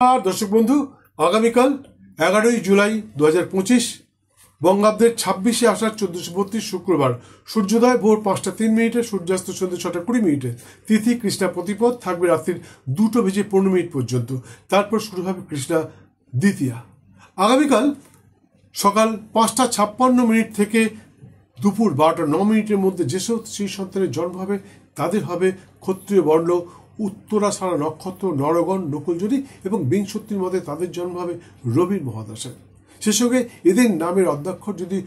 আর দর্শক বন্ধু, আগামীকাল 11ই জুলাই 2025 বঙ্গাব্দের 26শে আষাঢ় 1432 শুক্রবার সূর্যোদয় ভোর 5:03, সূর্যাস্ত সন্ধ্যে 6:20। তিথি কৃষ্ণা প্রতিপদ, থাকবে রাত্রির 2:15 পর্যন্ত। তারপর শুরু হবে কৃষ্ণা দ্বিতীয়া। আগামীকাল সকাল 5:56 থেকে দুপুর 12:09 মধ্যে যেসব শ্রী সন্তানের জন্ম হবে তাদের হবে ক্ষত্রিয় বর্ণ, উত্তরাষাঢ়া নক্ষত্র, নরগণ, নকুলজরি এবং বিংশতির মধ্যে তাদের জন্ম হবে রবির মহাদশায়। সে সঙ্গে এদের নামের অদ্যাক্ষর যদি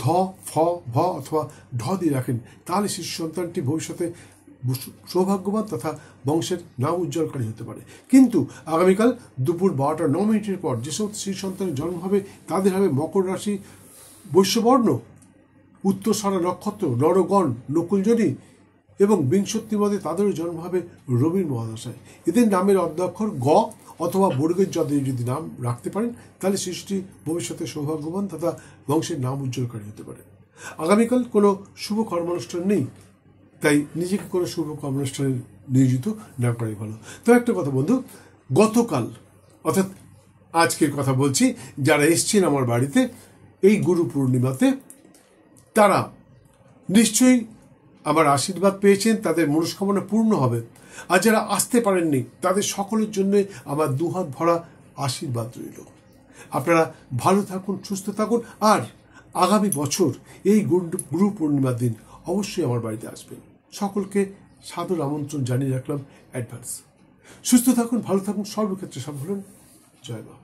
ধ, ফ, ভ অথবা ঢ দিয়ে রাখেন তাহলে শিশু সন্তানটি ভবিষ্যতে সৌভাগ্যবান তথা বংশের নাম উজ্জ্বলকারী হতে পারে। কিন্তু আগামীকাল দুপুর 12:09 পর যেসব শ্রী সন্তানের জন্ম হবে তাদের হবে মকর রাশি, বৈশ্যবর্ণ, উত্তরাষাঢ়া নক্ষত্র, নরগণ, নকুলজরি এবং বিংশতির মধ্যে তাদেরও জন্ম হবে রবির মহাদশায়। এদের নামের অদ্যাক্ষর গ অথবা বর্গের যদি নাম রাখতে পারেন তাহলে শিশুটি ভবিষ্যতে সৌভাগ্যবান তথা বংশের নাম উজ্জ্বলকারী হতে পারে। আগামীকাল কোনো শুভ কর্মানুষ্ঠান নেই, তাই নিজেকে কোনো শুভ কর্মানুষ্ঠানে নিয়োজিত না করাই ভালো। তো একটা কথা বন্ধু, গতকাল অর্থাৎ আজকের কথা বলছি, যারা এসছেন আমার বাড়িতে এই গুরু পূর্ণিমাতে তারা নিশ্চয়ই আমার আশীর্বাদ পেয়েছেন, তাদের মনস্কামনা পূর্ণ হবে। আর যারা আসতে পারেননি তাদের সকলের জন্য আমার দুহাত ভরা আশীর্বাদ রইল। আপনারা ভালো থাকুন, সুস্থ থাকুন, আর আগামী বছর এই গুরু পূর্ণিমার দিন অবশ্যই আমার বাড়িতে আসবেন। সকলকে সাদর আমন্ত্রণ জানিয়ে রাখলাম অ্যাডভান্স। সুস্থ থাকুন, ভালো থাকুন, সর্বক্ষেত্রে সফল হন। জয় মা।